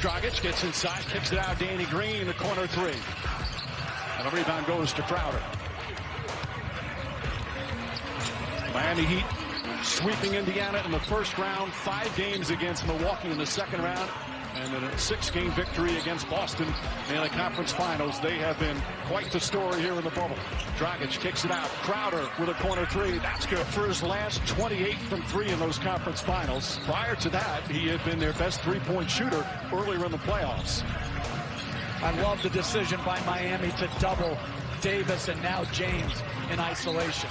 Dragic gets inside, kicks it out. Danny Green, the corner three. And the rebound goes to Crowder. Miami Heat sweeping Indiana in the first round. 5 games against Milwaukee in the second round. And then a 6-game victory against Boston in the conference finals. They have been quite the story here in the bubble. Dragic kicks it out. Crowder with a corner three. That's good for his last 28 from 3 in those conference finals. Prior to that, he had been their best three-point shooter earlier in the playoffs. I love the decision by Miami to double Davis and now James in isolation.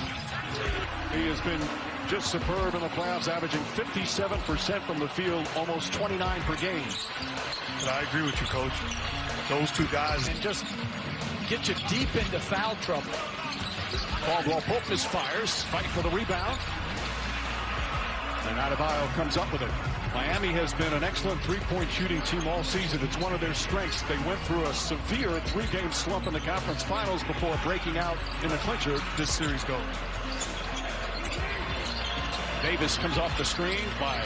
He has been just superb in the playoffs, averaging 57% from the field, almost 29 per game. But I agree with you, Coach. Those two guys. And just get you deep into foul trouble. Caldwell-Pope misfires, fight for the rebound. And Adebayo comes up with it. Miami has been an excellent three-point shooting team all season. It's one of their strengths. They went through a severe 3-game slump in the conference finals before breaking out in the clincher. This series goes. Davis comes off the screen. Bio.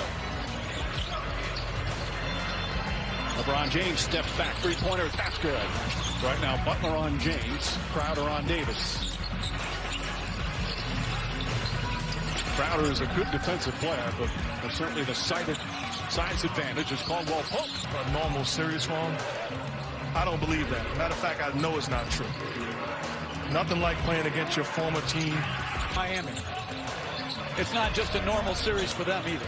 LeBron James steps back. Three-pointer. That's good. Right now, Butler on James. Crowder on Davis. Crowder is a good defensive player, but certainly the size advantage is Caldwell-Pope. A normal series for him? I don't believe that. Matter of fact, I know it's not true. Nothing like playing against your former team. Miami. It's not just a normal series for them either.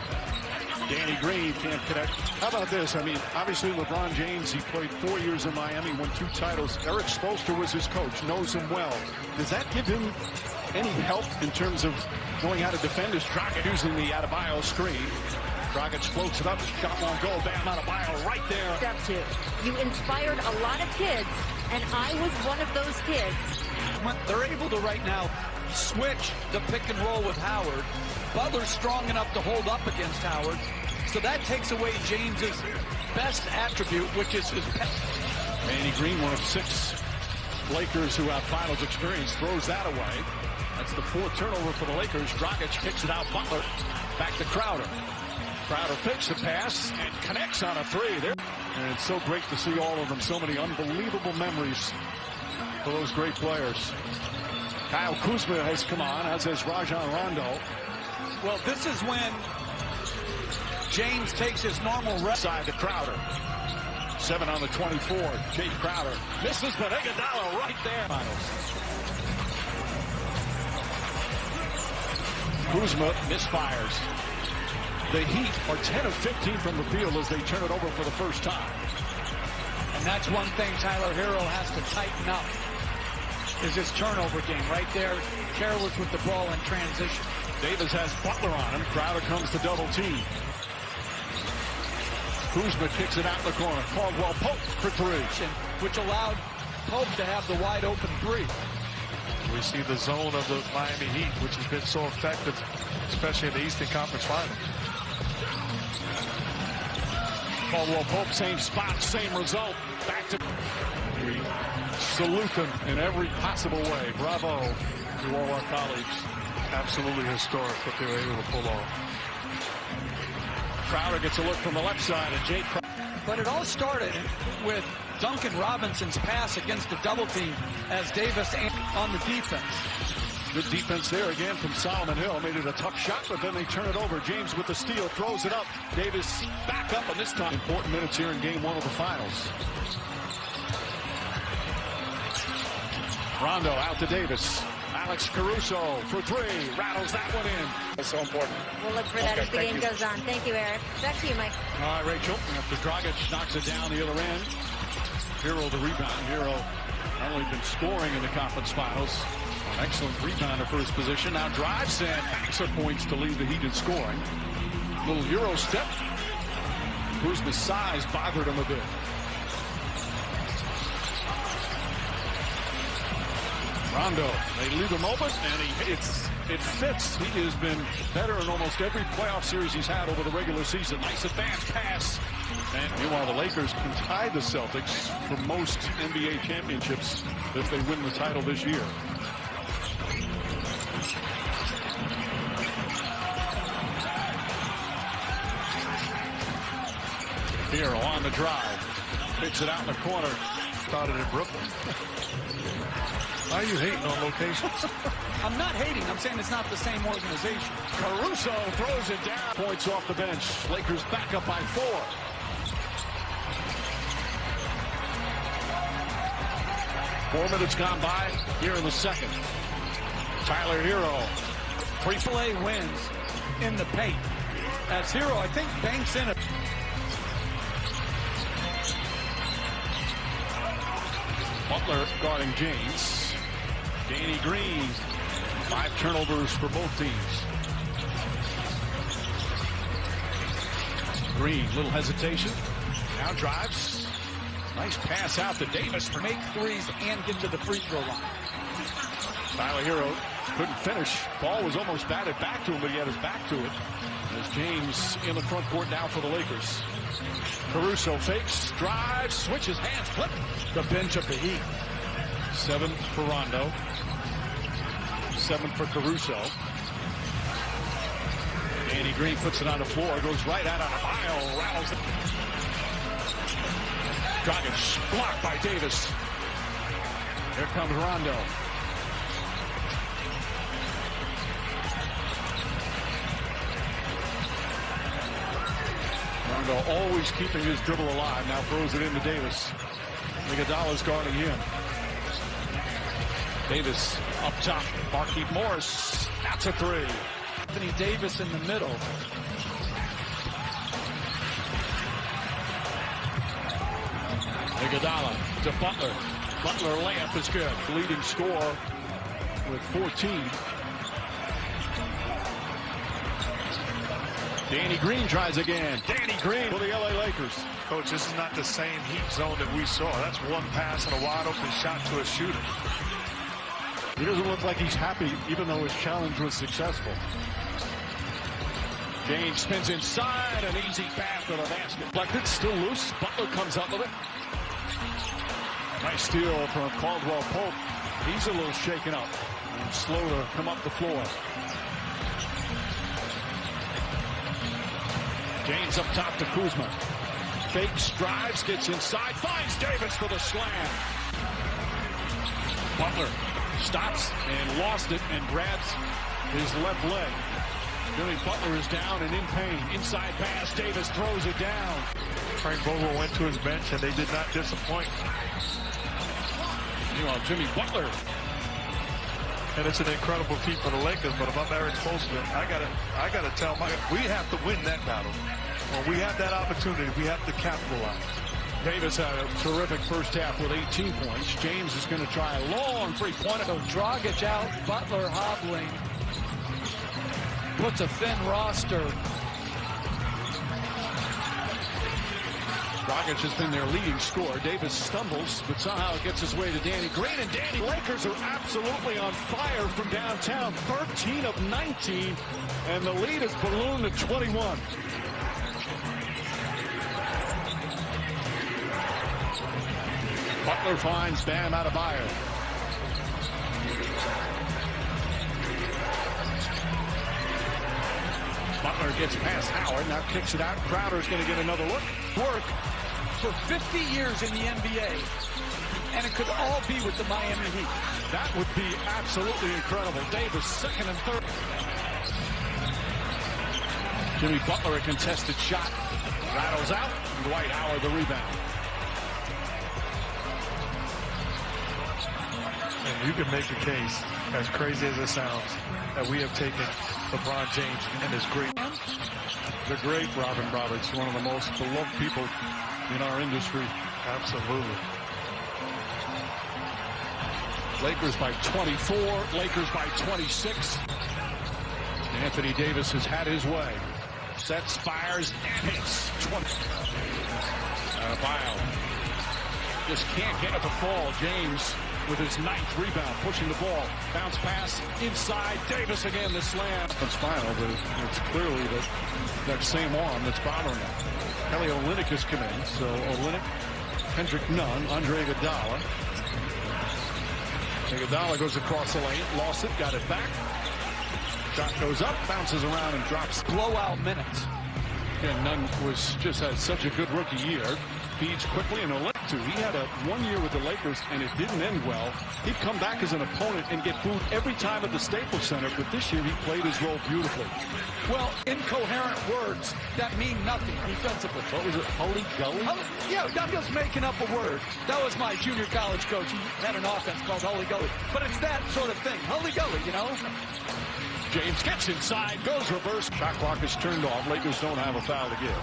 Danny Green can't connect. How about this? I mean, obviously LeBron James, he played 4 years in Miami, won 2 titles. Eric Spoelstra was his coach, knows him well. Does that give him any help in terms of knowing how to defend his Dragic using the Adebayo screen? Dragic floats it up, shot won't go. Bam, Adebayo right there. Step 2. You inspired a lot of kids, and I was one of those kids. They're able to right now switch the pick and roll with Howard. Butler's strong enough to hold up against Howard. So that takes away James's best attribute, which is his pass. Danny Green, one of 6 Lakers who have finals experience, throws that away. That's the 4th turnover for the Lakers. Dragic kicks it out. Butler back to Crowder. Crowder picks the pass and connects on a 3. And it's so great to see all of them. So many unbelievable memories for those great players. Kyle Kuzma has come on, as has Rajon Rondo. Well, this is when James takes his normal rest. Side to Crowder. 7 on the 24. Jake Crowder misses, but Iguodala right there. Kuzma misfires. The Heat are 10 of 15 from the field as they turn it over for the first time. And that's one thing Tyler Hero has to tighten up, is his turnover game right there. Careless with the ball in transition. Davis has Butler on him. Crowder comes to double team. Kuzma kicks it out in the corner. Caldwell-Pope for 3. Which allowed Pope to have the wide open 3. We see the zone of the Miami Heat, which has been so effective, especially in the Eastern Conference Finals. Caldwell-Pope, same spot, same result. Back to... We salute them in every possible way. Bravo to all our colleagues. Absolutely historic what they were able to pull off. Crowder gets a look from the left side, and Jake Crowder. But it all started with Duncan Robinson's pass against a double team as Davis on the defense. Good defense there again from Solomon Hill. Made it a tough shot, but then they turn it over. James with the steal, throws it up. Davis back up, and this time important minutes here in game 1 of the finals. Rondo out to Davis. Alex Caruso for 3. Rattles that one in. That's so important. We'll look for that as the game goes on. Thank you, Eric. Back to you, Mike. All right, Rachel. After Dragic knocks it down the other end. Hero the rebound. Hero not only been scoring in the conference finals, an excellent rebounder for his position. Now drives and backs up points to lead the Heat in scoring. Little Euro step. Kuzma's size bothered him a bit. Rondo, they leave him open, and it fits. He has been better in almost every playoff series he's had over the regular season. Nice advance pass. And meanwhile, the Lakers can tie the Celtics for most NBA championships if they win the title this year. Hero on the drive. Picks it out in the corner. Started in Brooklyn. Why are you hating on locations? I'm not hating. I'm saying it's not the same organization. Caruso throws it down. Points off the bench. Lakers back up by 4. 4 minutes gone by here in the second. Tyler Hero. Free-play wins in the paint. As Hero, I think, banks in it. Butler guarding James. Danny Green. 5 turnovers for both teams. Green, little hesitation. Now drives. Nice pass out to Davis. Make threes and get to the free throw line. Tyler Hero couldn't finish. Ball was almost batted back to him, but he had his back to it. As James in the front court now for the Lakers. Caruso fakes, drives, switches hands, flip. The bench of the Heat. 7 for Rondo. 7 for Caruso. Danny Green puts it on the floor, goes right out on a mile, rattles it. Dragic blocked by Davis. Here comes Rondo. Rondo always keeping his dribble alive. Now throws it into Davis. Iguodala's guarding him. Davis up top. Markieff Morris. That's a 3. Anthony Davis in the middle. Iguodala to Butler. Butler layup is good. Leading scorer with 14. Danny Green tries again. Danny Green for the LA Lakers. Coach, this is not the same Heat zone that we saw. That's one pass and a wide open shot to a shooter. He doesn't look like he's happy, even though his challenge was successful. James spins inside, an easy pass to the basket. Deflected, still loose. Butler comes up with it. Nice steal from Caldwell Pope. He's a little shaken up and slow to come up the floor. James up top to Kuzma. Fakes, drives, gets inside, finds Davis for the slam. Butler stops and lost it and grabs his left leg. Jimmy Butler is down and in pain. Inside pass, Davis throws it down. Frank Vogel went to his bench and they did not disappoint. Meanwhile, Jimmy Butler. And it's an incredible feat for the Lakers, but if I'm Eric Spoelstra, I gotta tell we have to win that battle. When we have that opportunity, we have to capitalize. Davis had a terrific first half with 18 points. James is going to try a long three-pointer. So Dragic out, Butler hobbling. Puts a thin roster. Dragic has been their leading scorer. Davis stumbles, but somehow it gets his way to Danny Green. And Danny, Lakers are absolutely on fire from downtown. 13 of 19, and the lead is ballooned to 21. Butler finds Bam Adebayo. Butler gets past Howard, now kicks it out. Crowder's going to get another look. Work for 50 years in the NBA, and it could all be with the Miami Heat. That would be absolutely incredible. Davis, second and third. Jimmy Butler, a contested shot. Rattles out. Dwight Howard, the rebound. And you can make a case, as crazy as it sounds, that we have taken LeBron James and his great. The great Robin Roberts, one of the most beloved people in our industry. Absolutely. Lakers by 24, Lakers by 26. Anthony Davis has had his way. Sets, fires, and hits. 20. Adebayo just can't get it to fall. James with his 9th rebound, pushing the ball. Bounce pass inside. Davis again, the slam. It's final, but it's clearly that same arm that's bothering him. Kelly Olynyk has come in. So Olynyk, Kendrick Nunn, Andre Iguodala. Iguodala goes across the lane, lost it, got it back. Shot goes up, bounces around and drops. Blowout minutes. Again, Nunn had such a good rookie year. speeds quickly and elect to. He had a 1 year with the Lakers and it didn't end well. He'd come back as an opponent and get booed every time at the Staples Center, but this year he played his role beautifully. Well, incoherent words that mean nothing defensively. What was it, Holy Gully? Yeah, I'm just making up a word. That was my junior college coach. He had an offense called Holy Gully. But it's that sort of thing. Holy Gully, you know? James gets inside, goes reverse. Shot clock is turned off. Lakers don't have a foul to give.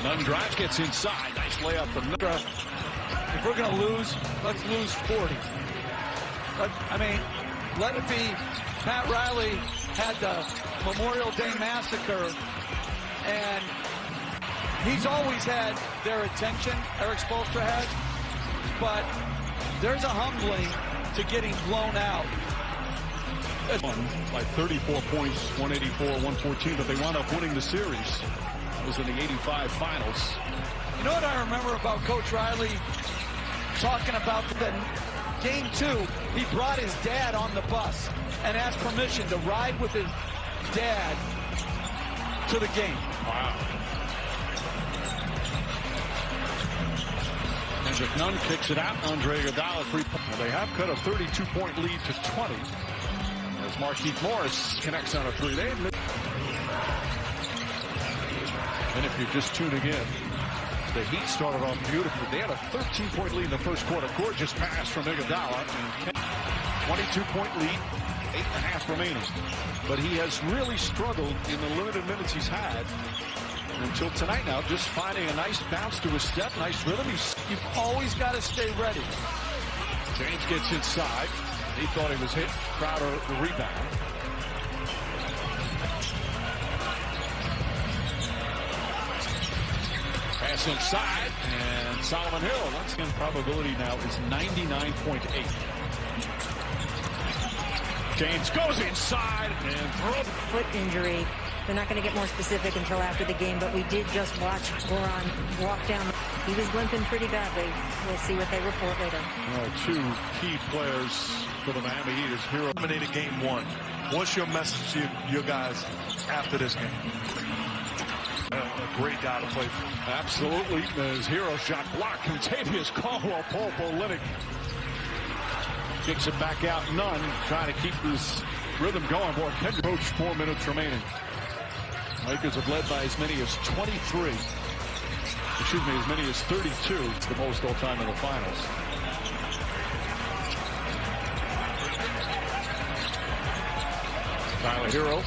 Nunn drives, gets inside. Nice layup from Nunn. If we're going to lose, let's lose 40. Let it be. Pat Riley had the Memorial Day Massacre, and he's always had their attention, Eric Spoelstra has, but there's a humbling to getting blown out. By 34 points, 184-114, but they wound up winning the series. It was in the 85 finals. You know what I remember about Coach Riley talking about the game 2, he brought his dad on the bus and asked permission to ride with his dad to the game. Wow. Kendrick Nunn kicks it out. Andre Iguodala 3-point. They have cut a 32-point lead to 20. As Markieff Morris connects on a 3. And if you're just tuning in, the Heat started off beautifully. They had a 13-point lead in the first quarter. Gorgeous pass from Iguodala. 22-point lead, 8.5 remaining. But he has really struggled in the limited minutes he's had until tonight now, just finding a nice bounce to his step, nice rhythm. You've always got to stay ready. James gets inside. He thought he was hit. Crowder the rebound. Pass inside, and Solomon Hill. Once again, probability now is 99.8. James goes inside and throws. Foot injury. They're not going to get more specific until after the game, but we did just watch Goran walk down. He was limping pretty badly. We'll see what they report later. Two key players for the Miami Heat is Hero. Eliminated game 1. What's your message to your guys after this game? A great guy to play for. Absolutely. His Hero shot blocked. Contavious Caldwell Pope Olynyk kicks it back out. Nunn trying to keep this rhythm going. Boy, Kendrick coach 4 minutes remaining. Lakers have led by as many as 23. Excuse me, as many as 32. It's the most all time in the finals. Tyler Hero.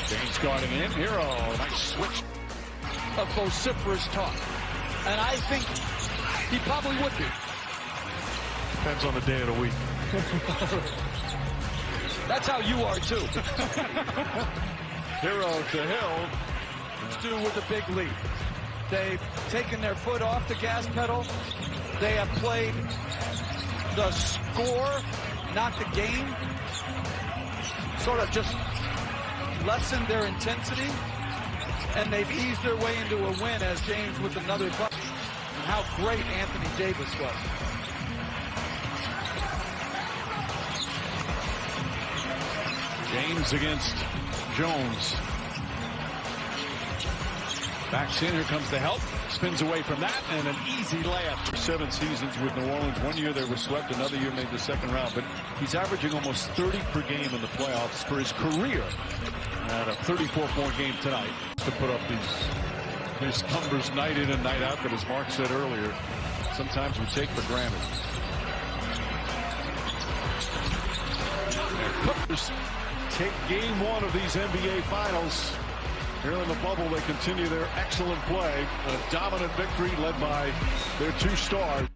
James guarding in. Hero, nice switch. Of vociferous talk. And I think he probably would be. Depends on the day of the week. That's how you are, too. Hero to Hill. Do with a big lead. They've taken their foot off the gas pedal. They have played the score, not the game. Sort of just lessened their intensity, and they've eased their way into a win as James with another bucket. And how great Anthony Davis was. James against Jones. Backs in, here comes the help. Spins away from that, and an easy layup. 7 seasons with New Orleans. 1 year they were swept, another year made the second round. But he's averaging almost 30 per game in the playoffs for his career. And a 34-point game tonight to put up these numbers night in and night out that, as Mark said earlier, sometimes we take for granted. And Clippers take game 1 of these NBA Finals. Here in the bubble, they continue their excellent play. A dominant victory led by their 2 stars.